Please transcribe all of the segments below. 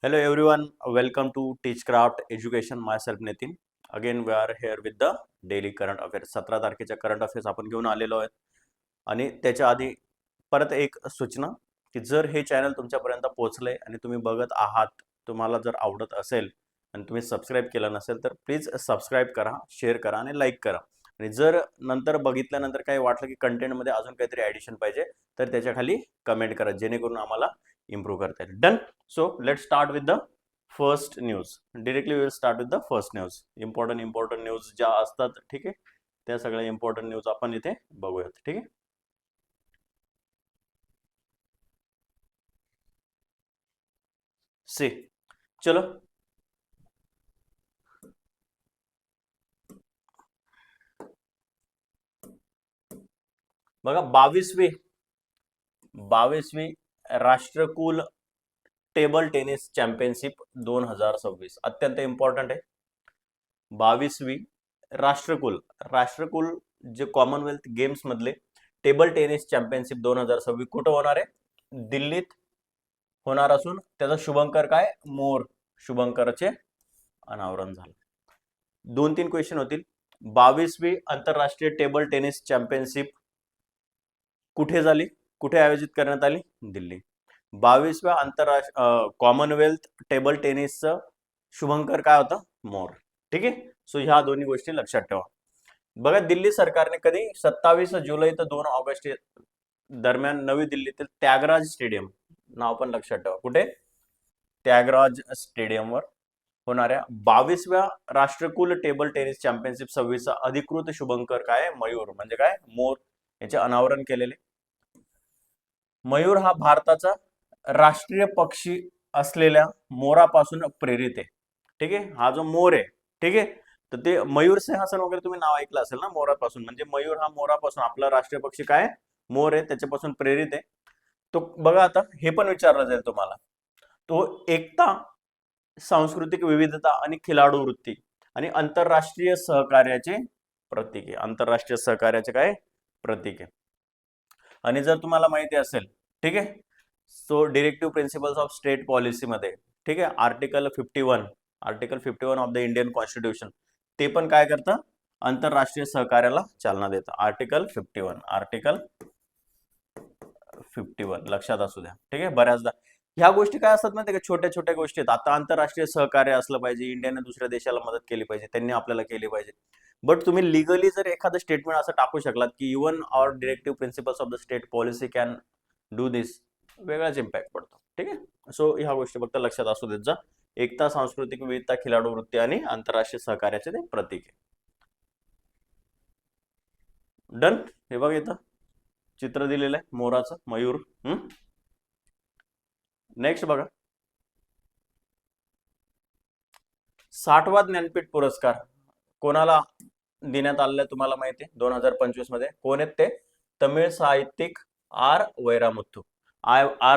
Hello everyone, welcome to Teachcraft Education. Myself Nitin. Again we are here with the daily current affairs. 17 तारखेच्या current affairs आपण घेऊन आलेलो आहेत आणि त्याच्या आधी परत एक सूचना की जर हे चॅनल तुमच्यापर्यंत पोहोचले आणि तुम्ही बघत आहात, तुम्हाला जर आवडत असेल आणि तुम्ही सबस्क्राइब केलं नसेल तर प्लीज सबस्क्राइब करा, शेअर करा आणि लाईक करा. आणि जर नंतर बघितल्यानंतर काही वाटलं की कंटेंटमध्ये अजून काहीतरी ॲडिशन पाहिजे तर त्याच्या खाली कमेंट करा, जेणेकरून आम्हाला इम्प्रूव्ह करता येईल. Done. So let's start with the first news. Directly we will start with the first news. Important news ज्या असतात, ठीक आहे, त्या सगळ्या इम्पॉर्टंट न्यूज आपण इथे बघूयात. ठीक आहे. सी चलो बघा 22वी राष्ट्रकुल टेबल टेनिस चॅम्पियनशिप 2026 अत्यंत इम्पॉर्टंट आहे. 22वी राष्ट्रकुल जे कॉमनवेल्थ गेम्स मधले टेबल टेनिस चॅम्पियनशिप 2026 कुठं होणार आहे? दिल्लीत होणार असून त्याचा शुभंकर काय? मोर. शुभंकरचे अनावरण झालं. 2-3 क्वेश्चन होतील. 22वी आंतरराष्ट्रीय टेबल टेनिस चॅम्पियनशिप कुठे झाली, कुठे आयोजित करण्यात आली? दिल्ली. 22व्या आंतरराष्ट्रीय कॉमनवेल्थ टेबल टेनिसचं शुभंकर काय होता? मोर. ठीक आहे. सो ह्या दोन्ही गोष्टी लक्षात ठेवा. बघा, दिल्ली सरकारने कधी 27 जुलै ते 2 ऑगस्ट दरम्यान नवी दिल्लीतील त्यागराज स्टेडियम, नाव पण लक्षात ठेवा, कुठे? त्यागराज स्टेडियमवर होणाऱ्या 22व्या राष्ट्रकुल टेबल टेनिस चॅम्पियनशिप 26चा अधिकृत शुभंकर काय? मयूर. म्हणजे काय? मोर. याचे अनावरण केलेले. मयूर हा भारताचा राष्ट्रीय पक्षी असलेल्या मोरापासून प्रेरित आहे. ठीक आहे. हा जो मोर आहे, ठीक आहे, तर ते मयूर सिंहासन वगैरे तुम्ही नाव ऐकलं असेल ना, मोरापासून. म्हणजे मयूर हा मोरापासून, आपला राष्ट्रीय पक्षी काय? मोर आहे, त्याच्यापासून प्रेरित आहे. तो बघा, आता हे पण विचारलं जाईल तुम्हाला. तो एकता, सांस्कृतिक विविधता आणि खिलाडू वृत्ती आणि आंतरराष्ट्रीय सहकार्याचे प्रतीक आहे. आंतरराष्ट्रीय सहकार्याचे काय? प्रतीक आहे. आणि जर तुम्हाला माहिती असेल, ठीक आहे, so directive principles of state policy मध्ये, ठीक आहे, article 51 of the Indian constitution, ते पण काय करतं? आंतरराष्ट्रीय सहकार्याला चालना देतं. आर्टिकल 51 लक्षात असू द्या. ठीक आहे. बऱ्याचदा ह्या गोष्टी काय असतात माहिती का, छोट्या छोट्या गोष्टी आहेत. आता आंतरराष्ट्रीय सहकार्य असलं पाहिजे, इंडियाने दुसऱ्या देशाला मदत केली पाहिजे, त्यांनी आपल्याला केली पाहिजे. बट तुम्ही लिगली जर एखादं स्टेटमेंट असं टाकू शकलात की even our directive principles of the state policy can do this, वेगळाच इम्पॅक्ट पडतो. ठीक आहे. सो ह्या गोष्टी फक्त लक्षात असू देत जा. एकता, सांस्कृतिक विविधता, खिलाडू वृत्ती आणि आंतरराष्ट्रीय सहकार्याचे ते प्रतीक आहे. डन. हे बघ, इथं चित्र दिलेलं आहे मोराचं, मयूर. नेक्स्ट बघा, 60वा ज्ञानपीठ पुरस्कार कोणाला देण्यात आलेला तुम्हाला माहिती आहे? 2025 मध्ये कोण आहेत ते? तमिळ साहित्यिक आर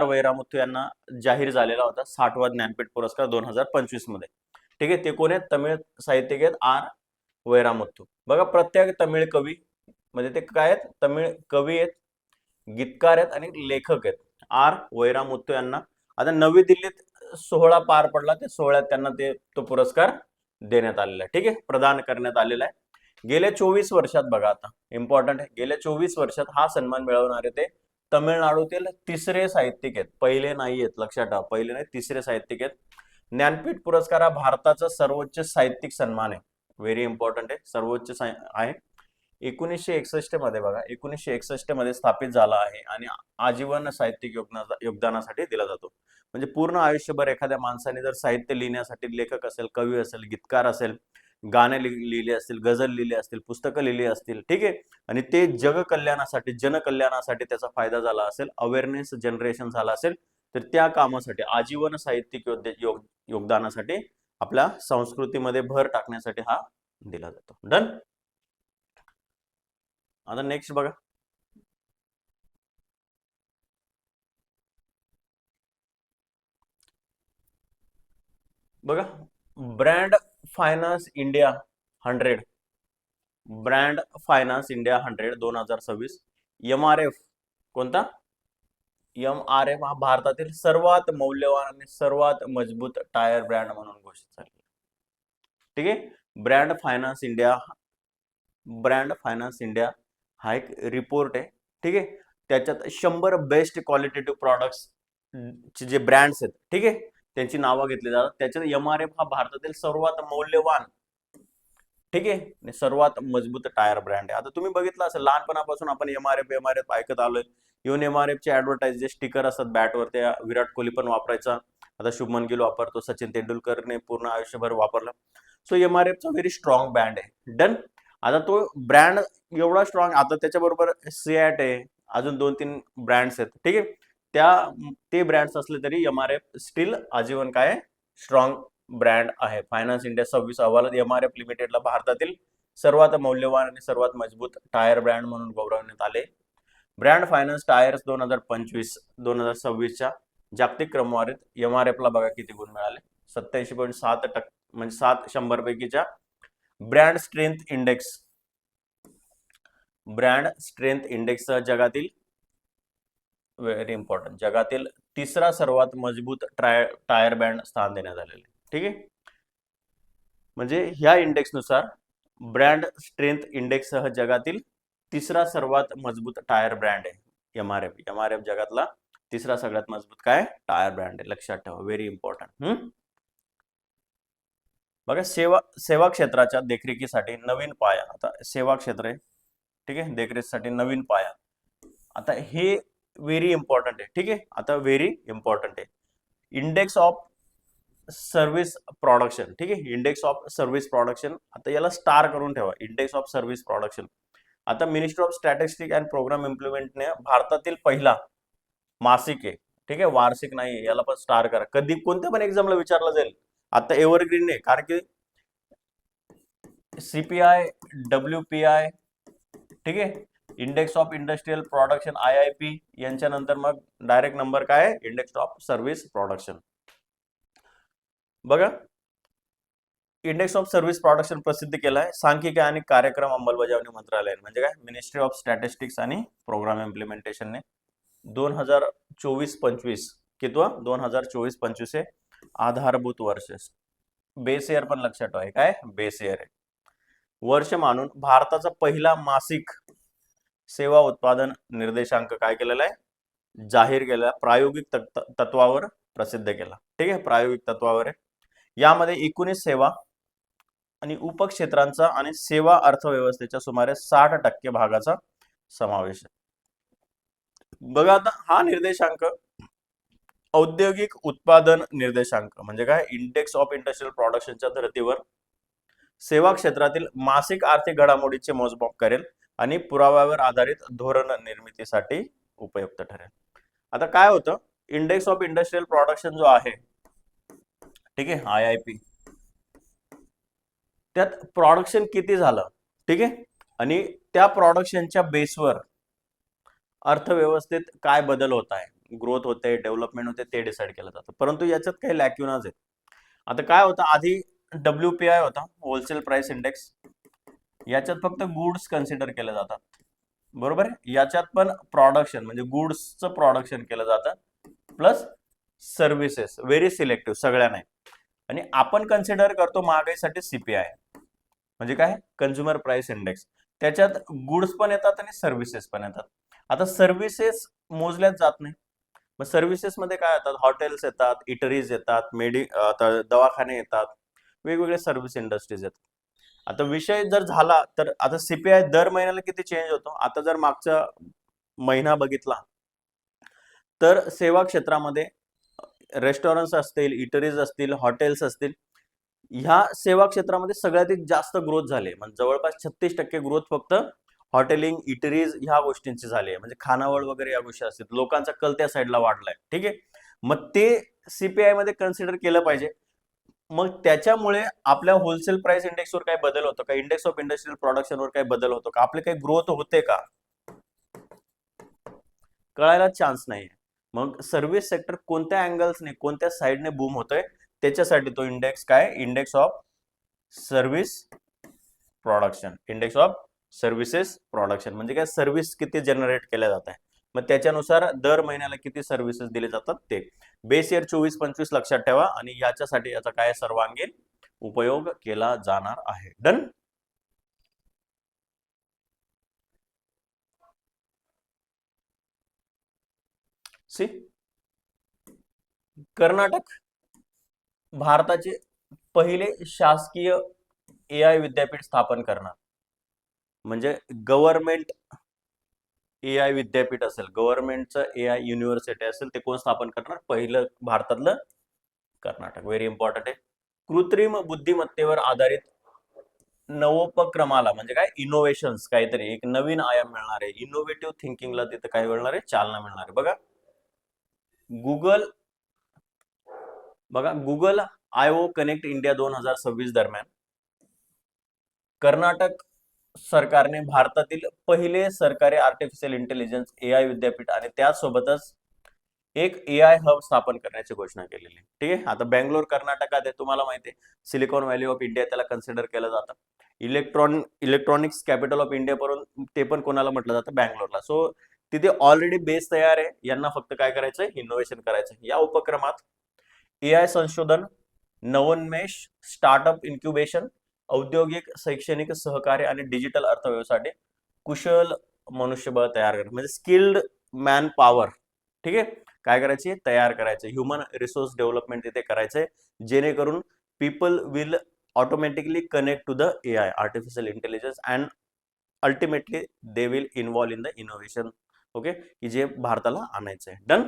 वैरामुत्तू यांना जाहीर झालेला होता 60वा ज्ञानपीठ पुरस्कार 2025 मध्ये. ठीक आहे. ते कोण आहेत? तमिळ साहित्यिक आहेत आर वैरामुत्तू. बघा, प्रत्येक तमिळ कवी, म्हणजे ते काय आहेत? तमिळ कवी आहेत, गीतकार आहेत आणि लेखक आहेत. आर वैरामुत्तू यांना आता नवी दिल्लीत सोहळा पार पडला, त्या सोहळ्यात त्यांना तो पुरस्कार देण्यात आलेला आहे. ठीक आहे, प्रदान करण्यात आलेला आहे. गेल्या 24 वर्षात, बघा आता इम्पॉर्टंट आहे, गेल्या 24 वर्षात हा सन्मान मिळवणारे ते तमिळनाडूतील तिसरे साहित्यिक आहेत. पहिले नाही आहेत, लक्षात ठेवा, पहिले नाही, तिसरे साहित्यिक आहेत. ज्ञानपीठ पुरस्कार हा भारताचा सर्वोच्च साहित्यिक सन्मान आहे. व्हेरी इम्पॉर्टंट आहे, सर्वोच्च आहे. 1961 मध्ये, बघा, 1961 मध्ये स्थापित झाला आहे आणि आजीवन साहित्यिक योगदानासाठी दिला जातो. म्हणजे पूर्ण आयुष्यभर एखाद्या माणसाने जर साहित्य लिहिण्यासाठी, लेखक असेल, कवी असेल, गीतकार असेल, गाणे लिहिले असतील, गझल लिहिले असतील, पुस्तकं लिहिली असतील, ठीक आहे, आणि ते जग कल्याणासाठी, जनकल्याणासाठी त्याचा फायदा झाला असेल, अवेअरनेस जनरेशन झाला असेल, तर त्या कामासाठी, आजीवन साहित्यिक योगदानासाठी, आपल्या संस्कृतीमध्ये भर टाकण्यासाठी हा दिला जातो. डन. आता नेक्स्ट बघा, ब्रँड फायनान्स इंडिया 100 2026 MRF कोणता? MRF हा भारतातील सर्वात मौल्यवान आणि सर्वात मजबूत टायर ब्रँड म्हणून घोषित झाला. ठीक आहे. ब्रँड फायनान्स इंडिया हा एक रिपोर्ट आहे. ठीक आहे. त्याच्यात 100 बेस्ट क्वालिटेटिव्ह प्रॉडक्ट्स चे जे ब्रँड्स आहेत, ठीक आहे, त्यांची नावं घेतली जातात. त्याच्यात MRF हा भारतातील सर्वात मौल्यवान, ठीक आहे, आणि सर्वात मजबूत टायर ब्रँड आहे. आता तुम्ही बघितलं असेल लहानपणापासून आपण MRF ऐकत आलोय. इव्हन MRF चे ऍडव्हर्टाइज जे स्टिकर असतात बॅटवर, त्या विराट कोहली पण वापरायचा, आता शुभमन गिल वापरतो, सचिन तेंडुलकरने पूर्ण आयुष्यभर वापरला. सो MRF चा व्हेरी स्ट्रॉंग ब्रँड आहे. डन. आता तो ब्रँड एवढा स्ट्रॉंग, आता त्याच्याबरोबर सिॲट आहे, अजून 2-3 ब्रँड्स आहेत. ठीक आहे. ते ब्रँड्स असले तरी MRF स्टील आजीवन काय स्ट्रॉंग ब्रँड आहे. फायनान्स इंडिया 26 अहवालात MRF लिमिटेडला भारतातील सर्वात मौल्यवान आणि सर्वात मजबूत टायर ब्रँड म्हणून गौरवण्यात आले. ब्रँड फायनान्स टायर्स 2025-2026च्या जागतिक क्रमवारीत MRF ला बघा किती गुण मिळाले, 87.7%, म्हणजे 100 पैकीच्या ब्रँड स्ट्रेंथ इंडेक्स जगातील व्हेरी इम्पॉर्टंट जगातील तिसरा सर्वात मजबूत टायर ब्रँड स्थान देण्यात आलेले. ठीक आहे. म्हणजे ह्या इंडेक्सनुसार ब्रँड स्ट्रेंथ इंडेक्ससह जगातील तिसरा सर्वात मजबूत टायर ब्रँड आहे MRF जगातला तिसरा सगळ्यात मजबूत काय टायर ब्रँड आहे. लक्षात ठेवा, व्हेरी इम्पॉर्टंट. बघा, सेवा क्षेत्राच्या देखरेखीसाठी नवीन पाया. आता सेवा क्षेत्र आहे, ठीक आहे, देखरेखीसाठी नवीन पाया. आता हे व्हेरी इम्पॉर्टंट आहे. ठीक आहे. आता व्हेरी इम्पॉर्टंट आहे इंडेक्स ऑफ सर्व्हिस प्रोडक्शन. ठीक आहे. इंडेक्स ऑफ सर्व्हिस प्रोडक्शन, आता याला स्टार करून ठेवा, इंडेक्स ऑफ सर्व्हिस प्रोडक्शन. आता ministry of statistics and programme इम्प्लिमेंटने भारतातील पहिला मासिक आहे. ठीक आहे, वार्षिक नाही, याला पण स्टार करा. कधी कोणत्या पण एक्झामला विचारलं जाईल. आता एव्हरग्रीन आहे, कारण की CPI, WPI, ठीक आहे, index of industrial production IIP, यांच्या नंतर मग डायरेक्ट नंबर काय आहे, इंडेक्स ऑफ सर्व्हिस प्रोडक्शन. बघा, इंडेक्स ऑफ सर्व्हिस प्रोडक्शन प्रसिद्ध केला आहे सांख्यिकी आणि कार्यक्रम अंमलबजावणी मंत्रालय, म्हणजे काय मिनिस्ट्री ऑफ स्टॅटिस्टिक्स आणि प्रोग्राम इम्प्लिमेंटेशनने 2024-25 कितवा 2024-25 आधारभूत वर्ष, बेस इयर पण लक्षात ठेवा, काय बेस इयर आहे, वर्ष मानून भारताचा पहिला मासिक सेवा उत्पादन निर्देशांक काय केलेला आहे, जाहीर केला, प्रायोगिक तत्वावर प्रसिद्ध केला. ठीक आहे, प्रायोगिक तत्वावर आहे. यामध्ये 19 सेवा आणि उपक्षेत्रांचा आणि सेवा अर्थव्यवस्थेच्या सुमारे 60% भागाचा समावेश आहे. बघा, आता हा निर्देशांक औद्योगिक उत्पादन निर्देशांक, म्हणजे काय इंडेक्स ऑफ इंडस्ट्रियल प्रोडक्शनच्या धर्तीवर सेवा क्षेत्रातील मासिक आर्थिक घडामोडीचे मोजमाप करेल आणि पुराव्यावर आधारित धोरण निर्मितीसाठी उपयुक्त ठरेल. आता काय होतं, इंडेक्स ऑफ इंडस्ट्रियल प्रोडक्शन जो आहे, ठीक आहे, IIP, त्यात प्रोडक्शन किती झालं, ठीक आहे, आणि त्या प्रोडक्शनच्या बेसवर अर्थव्यवस्थेत काय बदल होत आहे, ग्रोथ होते, डेव्हलपमेंट होते, ते डिसाईड केलं जातं. परंतु याच्यात काही लॅक्युनाज आहेत. आता काय होतं, आधी WPI होता, होलसेल प्राइस इंडेक्स, याच्यात फक्त गुड्स कन्सिडर केले जातात, बरोबर आहे. याच्यात पण प्रोडक्शन म्हणजे गुड्सचं प्रोडक्शन केलं जातं, प्लस सर्व्हिसेस, व्हेरी सिलेक्टिव्ह, सगळ्या नाही. आणि आपण कन्सिडर करतो महागाईसाठी CPI, म्हणजे काय कन्झ्युमर प्राइस इंडेक्स, त्याच्यात गुड्स पण येतात आणि सर्व्हिसेस पण येतात. आता सर्व्हिसेस मोजल्याच जात नाही, मग सर्व्हिसेस मध्ये काय येतात, हॉटेल्स येतात, इटरीज येतात, दवाखाने येतात, वेगवेगळे सर्व्हिस इंडस्ट्रीज येतात. आता विषय जर झाला तर आता CPI दर महिन्याला किती चेंज होतो. आता जर मागचा महिना बघितला तर सेवा क्षेत्रामध्ये रेस्टॉरंट्स असतील, इटरीज असतील, हॉटेल्स असतील, ह्या सेवा क्षेत्रामध्ये सगळ्यात जास्त ग्रोथ झाली, म्हणजे जवळपास 36% ग्रोथ फक्त हॉटेलिंग, इटरीज ह्या गोष्टींची झाली आहे. म्हणजे खानावळ वगैरे या गोष्टी असतील, लोकांचा कल त्या साईडला वाढलाय. ठीक आहे, मग ते CPI मध्ये कन्सिडर केलं पाहिजे. मग त्याच्यामुळे आपल्या होलसेल प्राइस इंडेक्सवर काय बदल होतो का, इंडेक्स ऑफ इंडस्ट्रियल प्रोडक्शनवर काय बदल होतो का, आपले काही ग्रोथ होते का, कळायला चान्स नाहीये. मग सर्व्हिस सेक्टर कोणत्या अँगल्सने, कोणत्या साईडने बूम होतोय, त्याच्यासाठी तो इंडेक्स काय, index of service production, index of services production, म्हणजे काय सर्व्हिस किती जनरेट केल्या जात आहे. मग त्याच्यानुसार दर महिन्याला किती सर्व्हिसेस दिले जातात ते. बेस इयर 24-25 लक्षात ठेवा आणि याच्यासाठी याचा काय सर्वांगीण उपयोग केला जाणार आहे. डन. सी कर्नाटक भारताचे पहिले शासकीय AI विद्यापीठ स्थापन करणार. म्हणजे गव्हर्नमेंट AI विद्यापीठ असेल, गव्हर्नमेंटचं AI युनिव्हर्सिटी असेल, ते कोण स्थापन करणार? पहिलं भारतातलं कर्नाटक. व्हेरी इम्पॉर्टंट आहे. कृत्रिम बुद्धिमत्तेवर आधारित नवोपक्रमाला म्हणजे काय, इनोव्हेशन्स, काहीतरी एक नवीन आयाम मिळणार आहे. इनोव्हेटिव्ह थिंकिंगला तिथे काय मिळणार आहे? चालना मिळणार आहे. बघा गुगल IO कनेक्ट इंडिया 2026 दरम्यान कर्नाटक सरकारने भारतातील पहिले सरकारी आर्टिफिशियल इंटेलिजन्स AI विद्यापीठ आणि त्यासोबतच एक AI हब स्थापन करण्याची घोषणा केलेली. ठीक आहे. आता बेंगलोर कर्नाटकात आहे, तुम्हाला माहिती आहे सिलिकॉन व्हॅली ऑफ इंडिया त्याला कन्सिडर केलं जातं. इलेक्ट्रॉनिक्स कॅपिटल ऑफ इंडिया पर्यंत ते पण कोणाला म्हटलं जातं? बँगलोरला. सो तिथे ऑलरेडी बेस तयार आहे, यांना फक्त काय करायचंय? इनोव्हेशन करायचं. या उपक्रमात AI संशोधन, नवोन्मेष, स्टार्टअप इन्क्युबेशन, औद्योगिक शैक्षणिक सहकार्य आणि डिजिटल अर्थव्यवस्थेसाठी कुशल मनुष्यबळ तयार करणं म्हणजे स्किल्ड मॅन पॉवर. ठीक आहे. काय करायचे? तयार करायचे. ह्युमन रिसोर्स डेव्हलपमेंट तिथे करायचंय, जेणेकरून people will automatically connect to the AI artificial intelligence and ultimately they will involve in the innovation. Okay, की जे भारताला आणायचं आहे. डन.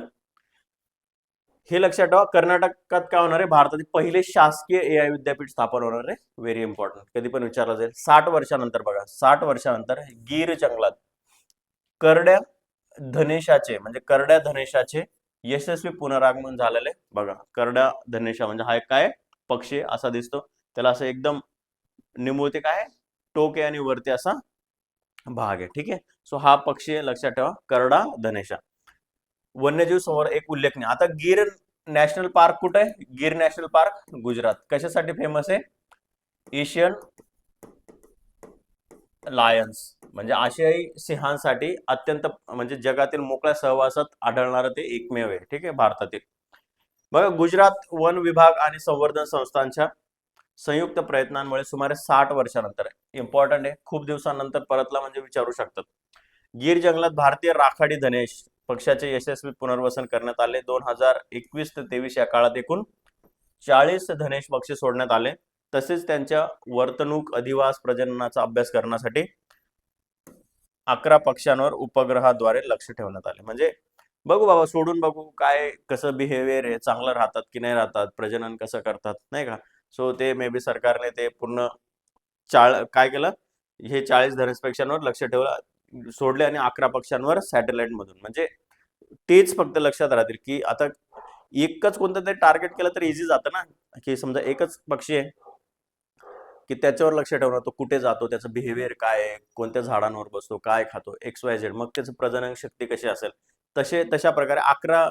हे लक्षात ठेवा. कर्नाटकात काय होणार आहे? भारतातील पहिले शासकीय AI विद्यापीठ स्थापन होणार आहे. व्हेरी इम्पॉर्टंट, कधी पण विचारलं जाईल. 60 वर्षानंतर बघा, 60 वर्षानंतर गीर जंगलात करड्या धनेशाचे यशस्वी पुनरागमन झालेले. बघा करड्या धनेशा म्हणजे हा एक काय पक्षी असा दिसतो, त्याला असं एकदम निमुळते काय टोक आहे आणि वरती असा भाग आहे. ठीक आहे. सो हा पक्षी आहे, लक्षात ठेवा, करडा धनेशा. वन्यजीव संवर्धन एक उल्लेखनीय. आता गिर नॅशनल पार्क कुठे आहे? गिर नॅशनल पार्क गुजरात. कशासाठी फेमस आहे? एशियन लायन्स म्हणजे आशियाई सिंहांसाठी अत्यंत म्हणजे जगातील मोकळ्या सहवासात आढळणारं ते एकमेव आहे. ठीक आहे, भारतातील. बघा गुजरात वन विभाग आणि संवर्धन संस्थांच्या संयुक्त प्रयत्नांमुळे सुमारे 60 वर्षानंतर, इम्पॉर्टंट आहे, खूप दिवसांनंतर परतला म्हणजे विचारू शकतात. गीर जंगलात भारतीय राखाडी धनेश पक्षाचे यशस्वी पुनर्वसन करण्यात आले. 2021 ते 23 या काळात एकूण 40 धनेश पक्षी सोडण्यात आले. तसेच त्यांच्या वर्तणूक, अधिवास, प्रजननाचा अभ्यास करण्यासाठी 11 पक्ष्यांवर उपग्रहाद्वारे लक्ष ठेवण्यात आले. म्हणजे बघू बाबा, सोडून बघू काय कसं बिहेवियर आहे, चांगलं राहतात की नाही राहतात, प्रजनन कसं करतात, नाही का. सो ते मे बी सरकारने ते पूर्ण काय केलं, हे 40 धनेशपेक्षांवर लक्ष ठेवलं, सोडले आणि 11 पक्ष्यांवर सॅटेलाइट मधून. म्हणजे तेच फक्त लक्षात राहतील की आता एकच कोणतं तरी टार्गेट केलं तर इझी जातं ना, की समजा एकच पक्षी आहे की त्याच्यावर लक्ष ठेवणं, तो कुठे जातो, त्याचं बिहेवियर काय आहे, कोणत्या झाडांवर बसतो, काय खातो, XYZ, मग त्याचं प्रजनन शक्ती कशी असेल, तशा प्रकारे 11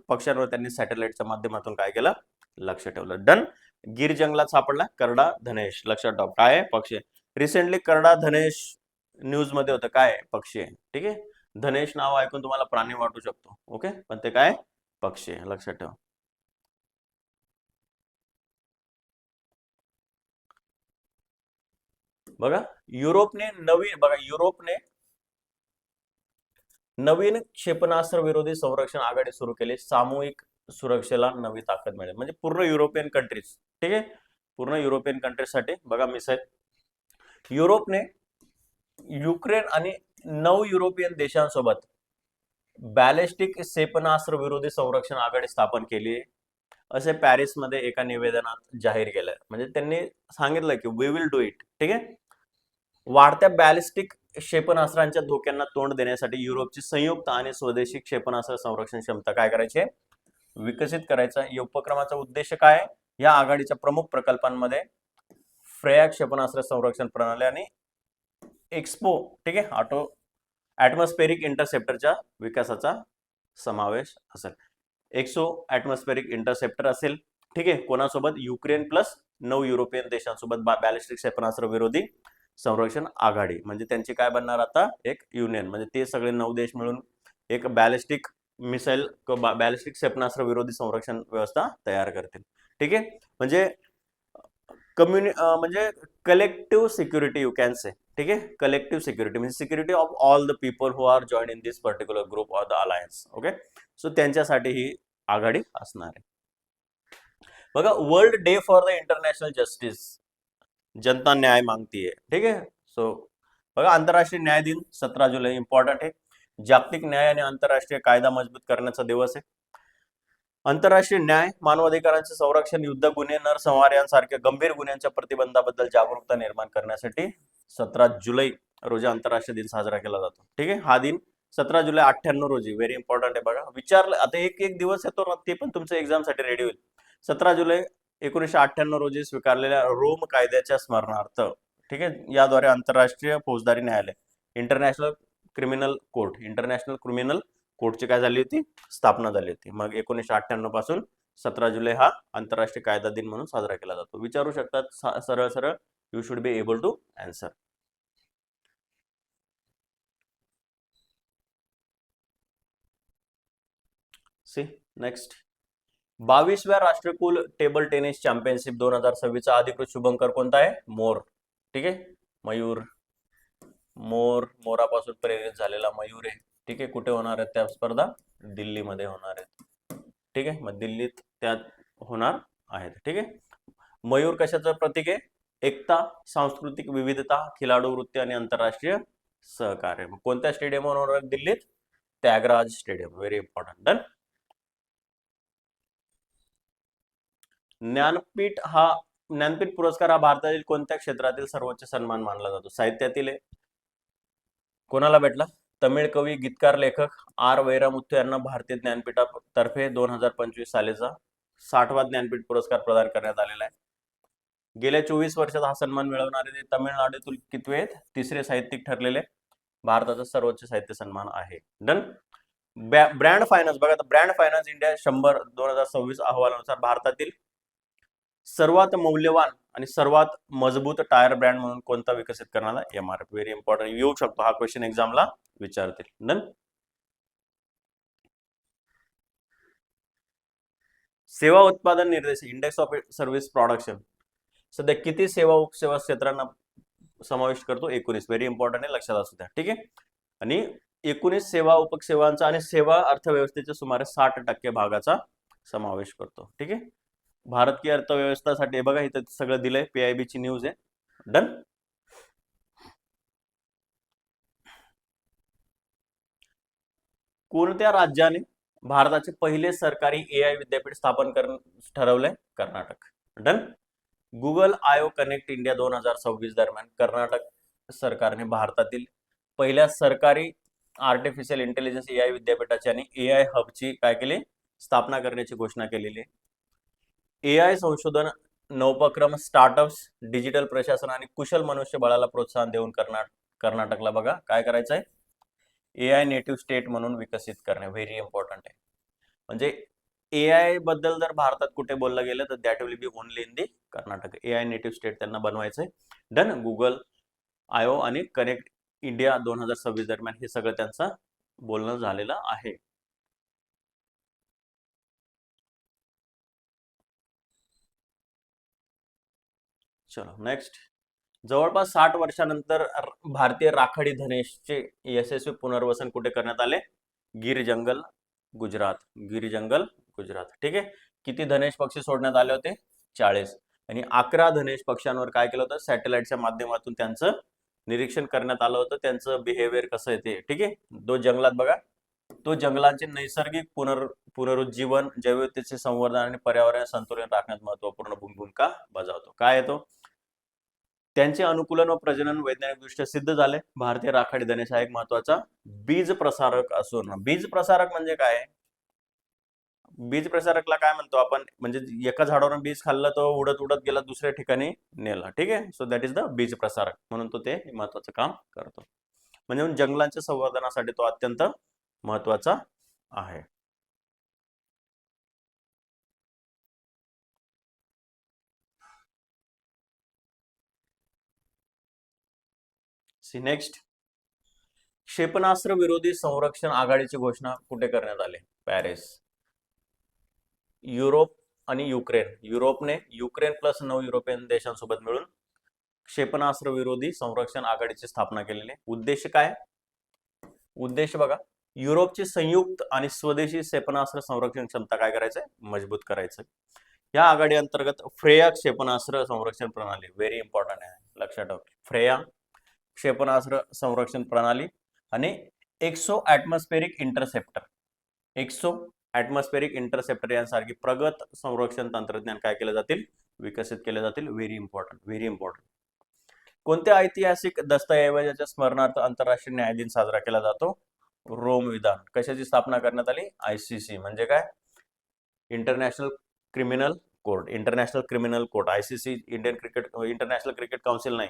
पक्ष्यांवर त्यांनी सॅटेलाइटच्या माध्यमातून काय केलं? लक्ष ठेवलं. डन. गिर जंगलात सापडला करडा धनेश. लक्षात ठेवा काय आहे? पक्षी. रिसेंटली करडा धनेश न्यूज मध्ये होतं. काय पक्षी आहे. ठीक आहे. धनेश नाव ऐकून तुम्हाला प्राणी वाटू शकतो, ओके, पण ते काय पक्षी आहे, लक्षात ठेवा. बघा युरोपने नवीन क्षेपणास्त्र विरोधी संरक्षण आघाडी सुरू केली. सामूहिक सुरक्षेला नवी ताकद मिळेल. म्हणजे पूर्ण युरोपियन कंट्रीज. ठीक आहे, पूर्ण युरोपियन कंट्रीजसाठी बघा मिसाईल. युरोपने युक्रेन आणि 9 युरोपियन देशांसोबत बॅलिस्टिक क्षेपणास्त्र विरोधी संरक्षण आघाडी स्थापन केली असे पॅरिसमध्ये एका निवेदनात जाहीर केलं. म्हणजे त्यांनी सांगितलं की वी विल डू इट. ठीक आहे. वाढत्या बॅलिस्टिक क्षेपणास्त्रांच्या धोक्यांना तोंड देण्यासाठी युरोपची संयुक्त आणि स्वदेशी क्षेपणास्त्र संरक्षण क्षमता काय करायची? विकसित करायचा. या उपक्रमाचा उद्देश काय आहे? या आघाडीच्या प्रमुख प्रकल्पांमध्ये फ्रेया क्षेपणास्त्र संरक्षण प्रणाली आणि एक्सपो, ठीक आहे, ॲटमॉस्फेरिक इंटरसेप्टरच्या विकासाचा समावेश असेल. एक्सो ॲटमॉस्फेरिक इंटरसेप्टर असेल. ठीक आहे, कोणासोबत? युक्रेन प्लस 9 युरोपियन देशांसोबत बॅलिस्टिक क्षेपणास्त्र विरोधी संरक्षण आघाडी. म्हणजे त्यांची काय बनणार आता? एक युनियन. म्हणजे ते सगळे 9 देश मिळून एक बॅलिस्टिक मिसाईल किंवा बॅलिस्टिक क्षेपणास्त्र विरोधी संरक्षण व्यवस्था तयार करतील. ठीक आहे, म्हणजे म्हणजे collective security you can say. ठीक आहे, कलेक्टिव्ह सिक्युरिटी म्हणजे security of all the people who are join in this particular group or the alliance. Okay, so त्यांच्यासाठी ही आघाडी असणार आहे. बघा, world day for the international justice, जनता न्याय मागतीये. ठीक आहे, सो बघा, आंतरराष्ट्रीय न्याय दिन 17 जुलै इम्पॉर्टंट आहे. जागतिक न्याय आणि आंतरराष्ट्रीय कायदा मजबूत करण्याचा दिवस आहे. आंतरराष्ट्रीय न्याय, मानवाधिकारांचे संरक्षण, युद्ध गुन्हे, नरसंहार यांसारख्या गंभीर गुन्ह्यांच्या प्रतिबंधाबद्दल जागरूकता निर्माण करण्यासाठी 17 जुलै रोजी आंतरराष्ट्रीय दिन साजरा केला जातो. ठीक आहे, हा दिन 17 जुलै 98 रोजी, व्हेरी इम्पॉर्टंट आहे. बघा, विचारलं आता एक एक दिवस येतो ना, ते पण तुमच्या एक्झामसाठी रेडी होईल. 17 जुलै 1998 रोजी स्वीकारलेल्या रोम कायद्याच्या स्मरणार्थ, ठीक आहे, याद्वारे आंतरराष्ट्रीय फौजदारी न्यायालय, इंटरनॅशनल क्रिमिनल कोर्टची काय झाली होती, स्थापना झाली होती. मग 1998 पासून 17 जुलै हा आंतरराष्ट्रीय कायदा दिन म्हणून साजरा केला जातो. विचारू शकतात सरळ सरळ, you should be able to answer. See next, 22व्या राष्ट्रकुल टेबल टेनिस चॅम्पियनशिप 2026 चा अधिकृत शुभंकर कोणता आहे? मोर. ठीक आहे, मयूर, मोरापासून प्रेरित झालेला मयूर आहे. ठीक आहे, कुठे होणार आहेत त्या स्पर्धा? दिल्लीमध्ये होणार आहेत. ठीक आहे, मग दिल्लीत त्या होणार आहेत. ठीक आहे, मयूर कशाचं प्रतीक आहे? एकता, सांस्कृतिक विविधता, खिलाडू वृत्ती आणि आंतरराष्ट्रीय सहकार्य. कोणत्या स्टेडियमवर होणार आहे? दिल्लीत Thyagaraj stadium. Very important. Done. Jnanpith पुरस्कार हा भारतातील कोणत्या क्षेत्रातील सर्वोच्च सन्मान मानला जातो? साहित्यातील आहे. कोणाला भेटला? तमिळ कवी, गीतकार, लेखक आर वैरामुथ्थू यांना भारतीय ज्ञानपीठातर्फे 2025 सालीचा 60वा ज्ञानपीठ पुरस्कार प्रदान करण्यात आलेला आहे. गेल्या 24 वर्षात हा सन्मान मिळवणारे ते तमिळनाडूतील कितवे आहेत? तिसरे साहित्यिक ठरलेले. भारताचा सर्वोच्च साहित्य सन्मान आहे. डन. ब्रँड फायनान्स, बघा, ब्रँड फायनान्स इंडिया 100 2026 अहवालानुसार भारतातील सर्वात मौल्यवान आणि सर्वात मजबूत टायर ब्रँड म्हणून कोणता विकसित करण्याला? MRF. व्हेरी इम्पॉर्टंट, येऊ शकतो हा क्वेश्चन एक्झामला विचारतील. डन. सेवा उत्पादन निर्देश, इंडेक्स ऑफ सर्व्हिस प्रोडक्शन, सध्या किती सेवा उपसेवा क्षेत्रांना समाविष्ट करतो? 19. व्हेरी इम्पॉर्टंट आहे, लक्षात असू द्या. ठीक आहे, आणि 19 सेवा उपसेवांचा आणि सेवा अर्थव्यवस्थेच्या सुमारे 60% भागाचा समावेश करतो. ठीक आहे, भारतीय अर्थव्यवस्थेसाठी बघा इथं सगळं दिलंय, PIB ची न्यूज आहे. डन. कोणत्या राज्याने भारताचे पहिले सरकारी AI विद्यापीठ स्थापन ठरवलंय? Karnataka. Done. Google IO connect India 2026 दरम्यान कर्नाटक सरकारने भारतातील पहिल्या सरकारी आर्टिफिशियल इंटेलिजन्स AI विद्यापीठाची आणि AI हबची काय केली? स्थापना करण्याची घोषणा केलेली. AI संशोधन, नवोपक्रम, स्टार्टअप्स, डिजिटल प्रशासन आणि कुशल मनुष्यबळाला प्रोत्साहन देऊन कर्नाटकला बघा काय करायचं आहे? AI नेटिव्ह स्टेट म्हणून विकसित करणे. व्हेरी इम्पॉर्टंट आहे. म्हणजे AI बद्दल जर भारतात कुठे बोललं गेलं तर that will be only in the Karnataka. AI native state त्यांना बनवायचंय. डन. गुगल IO आणि कनेक्ट इंडिया 2026 दरम्यान हे सगळं त्यांचं बोलणं झालेलं आहे. चलो नेक्स्ट, जवळपास 60 वर्षानंतर भारतीय राखाडी धनेशचे यशस्वी पुनर्वसन कुठे करण्यात आले? गिर जंगल, गुजरात. गिर जंगल, गुजरात. ठीक आहे, किती धनेश पक्षी सोडण्यात आले होते? 40. आणि 11 धनेश पक्ष्यांवर काय केलं होतं? सॅटेलाइटच्या माध्यमातून त्यांचं निरीक्षण करण्यात आलं होतं, त्यांचं बिहेवियर कसं आहे ते. ठीक आहे, तो जंगलात बघा, तो जंगलांचे नैसर्गिक पुनरुज्जीवन, जैवविविधतेचे संवर्धन आणि पर्यावरण संतुलन राखण्यात महत्वपूर्ण भूमिका बजावतो. काय येतो? त्यांचे अनुकूलन व प्रजनन वैज्ञानिकदृष्ट्या सिद्ध झाले. भारतीय राखाडी धनेश हा एक महत्वाचा बीज प्रसारक असून, बीज प्रसारक म्हणजे काय? बीज प्रसारकला काय म्हणतो आपण? म्हणजे एका झाडावर बीज खाल्लं तो उडत उडत गेला दुसऱ्या ठिकाणी नेला. ठीक आहे, so that is the bees प्रसारक, म्हणून तो ते महत्वाचं काम करतो. म्हणजे जंगलांच्या संवर्धनासाठी तो अत्यंत महत्वाचा आहे. सी नेक्स्ट, क्षेपणास्त्र विरोधी संरक्षण आघाडीची घोषणा कुठे करण्यात आली? पॅरिस. युरोप आणि युक्रेन, युरोपने युक्रेन प्लस 9 युरोपियन देशांसोबत मिळून क्षेपणास्त्र विरोधी संरक्षण आघाडीची स्थापना केलेली. उद्देश काय? उद्देश बघा, युरोपची संयुक्त आणि स्वदेशी क्षेपणास्त्र संरक्षण क्षमता काय करायचंय? मजबूत करायचं. या आघाडी अंतर्गत फ्रेया क्षेपणास्त्र संरक्षण प्रणाली, व्हेरी इम्पॉर्टंट आहे, लक्षात ठेवा. फ्रेया क्षेपणास्त्र संरक्षण प्रणाली आणि एक्सो ॲटमॉस्फेरिक इंटरसेप्टर, एक्सो ॲटमॉस्फेरिक इंटरसेप्टर यांसारखी प्रगत संरक्षण तंत्रज्ञान काय केले जातील? विकसित केले जातील. Very important, very important. कोणत्या ऐतिहासिक दस्तऐवजाच्या स्मरणार्थ आंतरराष्ट्रीय न्याय दिन साजरा केला जातो? रोम विधान. कशाची स्थापना करण्यात आली? ICC म्हणजे काय? International criminal court, international criminal court. ICC international cricket council नाही,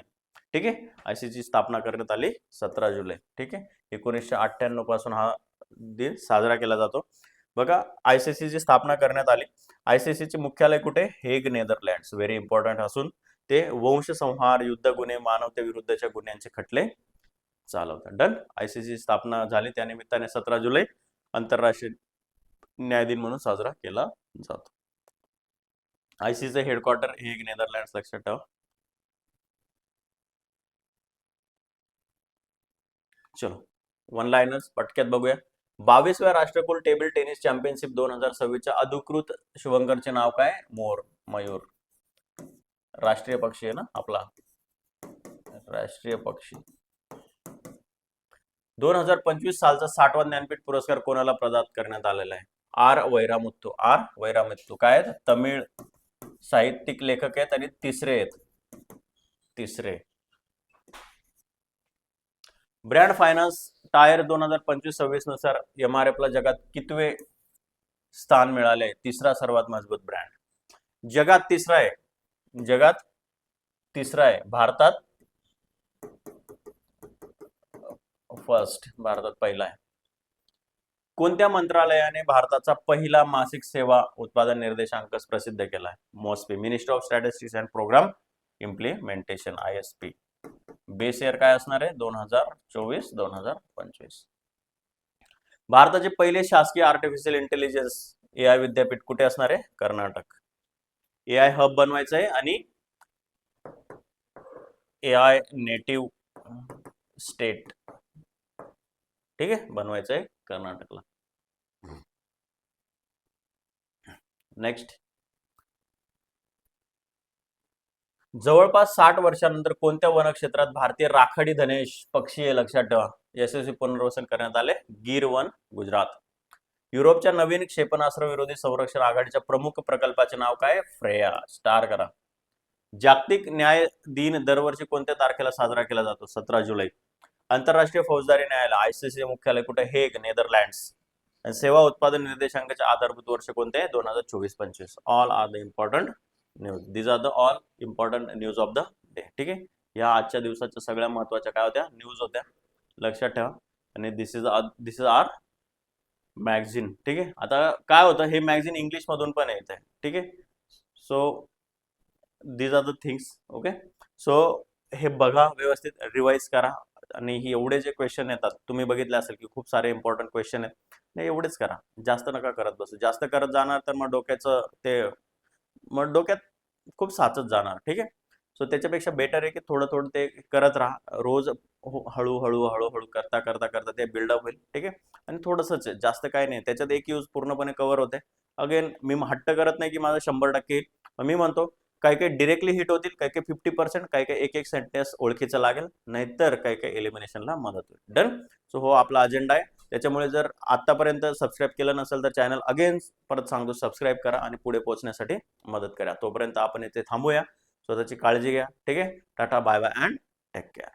ठीक आहे. ICC स्थापना करण्यात आली 17 जुलै, ठीक आहे. 1998 पासून हा दिन साजरा केला जातो. बघा, ICC ची स्थापना करण्यात आली. ICC चे मुख्यालय कुठे? Hague, Netherlands. व्हेरी इम्पॉर्टंट असून ते वंशसंहार, युद्ध गुन्हे, मानवतेविरुद्धच्या गुन्ह्यांचे खटले चालवतात. डन. ICC स्थापना झाली, त्यानिमित्ताने 17 जुलै आंतरराष्ट्रीय न्याय दिन म्हणून साजरा केला जातो. ICC चे हेडक्वार्टर हेग, नेदरलँड्स, लक्षात ठेवा. चलो, वन लाइनर्स पटक्यात बघूया. 22व्या राष्ट्रकुल टेबल टेनिस चॅम्पियनशिप 2026 च्या अधिकृत शुभंकरचे नाव काय? मोर, मयूर. राष्ट्रीय पक्षी आहे ना आपला, राष्ट्रीय पक्षी. 2025 सालचा 60वा ज्ञानपीठ पुरस्कार कोणाला प्रदान करण्यात आलेला आहे? आर वैरामुत्तू. आर वैरामुत्तू काय आहेत? तमिळ साहित्यिक लेखक आहेत आणि तिसरे आहेत, तिसरे. ब्रँड फायनान्स टायर 2025-26 नुसार MRF ला जगात कितवे स्थान मिळाले? तिसरा सर्वात मजबूत ब्रँड. जगात तिसरा आहे, जगात तिसरा आहे. भारतात फर्स्ट, भारतात पहिला आहे. कोणत्या मंत्रालयाने भारताचा पहिला मासिक सेवा उत्पादन निर्देशांक प्रसिद्ध केलाय? MOSPI, ministry of statistics and programme implementation, ISP. Base year काय असणार आहे? 2024-2025. भारताचे पहिले शासकीय आर्टिफिशियल इंटेलिजन्स AI विद्यापीठ कुठे असणार आहे? कर्नाटक. AI हब बनवायचं आहे आणि AI नेटिव्ह स्टेट, ठीक आहे, बनवायचं आहे कर्नाटकला. नेक्स्ट, जवळपास 60 वर्षांनंतर कोणत्या वनक्षेत्रात भारतीय राखाडी धनेश पक्षी आहे? लक्षात ठेवा. यशस्वी पुनर्वसन करण्यात आले, गीर वन, गुजरात. युरोपच्या नवीन क्षेपणास्त्र विरोधी संरक्षण आघाडीच्या प्रमुख प्रकल्पाचे नाव काय? फ्रेया. स्टार करा. जागतिक न्याय दिन दरवर्षी कोणत्या तारखेला साजरा केला जातो? 17 जुलै. आंतरराष्ट्रीय फौजदारी न्यायालय ICC मुख्यालय कुठे? Hague, Netherlands. सेवा उत्पादन निर्देशांकाचे आधारभूत वर्ष कोणते? 2024-25. All are the important news. These are the all important news of the day, ठीक आहे. या आजच्या दिवसाच्या सगळ्या महत्वाच्या काय होत्या? न्यूज होत्या, लक्षात ठेवा. आणि दिस इज आर मॅगझिन, ठीक आहे. आता काय होतं, हे मॅगझिन इंग्लिश मधून पण येत आहे, ठीक आहे. So these are the things, okay. So हे बघा, व्यवस्थित रिवाइज करा. आणि ही एवढे जे क्वेश्चन येतात, तुम्ही बघितले असेल की खूप सारे इम्पॉर्टंट क्वेश्चन आहेत. नाही, एवढेच करा, जास्त नका करत बसू. जास्त करत जाणार तर मग डोक्याचं ते, मग डोक्यात खूप साचत जाणार, ठीक आहे. सो त्याच्यापेक्षा बेटर आहे की थोडं थोडं ते करत राहा. रोज हळूहळू हळूहळू करता करता करता ते बिल्डअप होईल, ठीक आहे. आणि थोडंसंच आहे, जास्त काय नाही. त्याच्यात एक यूज पूर्णपणे कव्हर होते. अगेन मी हट्ट करत नाही की माझं 100% येईल. मी म्हणतो काही काही डिरेक्टली हिट होतील, काही काही 50%, काही काही एक सेंटेन्स ओळखीचं लागेल, नाहीतर काही काही एलिमिनेशनला मदत होईल. डन. सो हो, आपला अजेंडा आहे. त्याच्यामुळे जर आतापर्यंत सबस्क्राईब केलं नसेल तर चॅनल अगेन परत सांगतो, सबस्क्राईब करा आणि पुढे पोहोचण्यासाठी मदत करा. तोपर्यंत आपण इथे थांबूया. स्वतःची काळजी घ्या, ठीक आहे. Tata, bye bye and take care.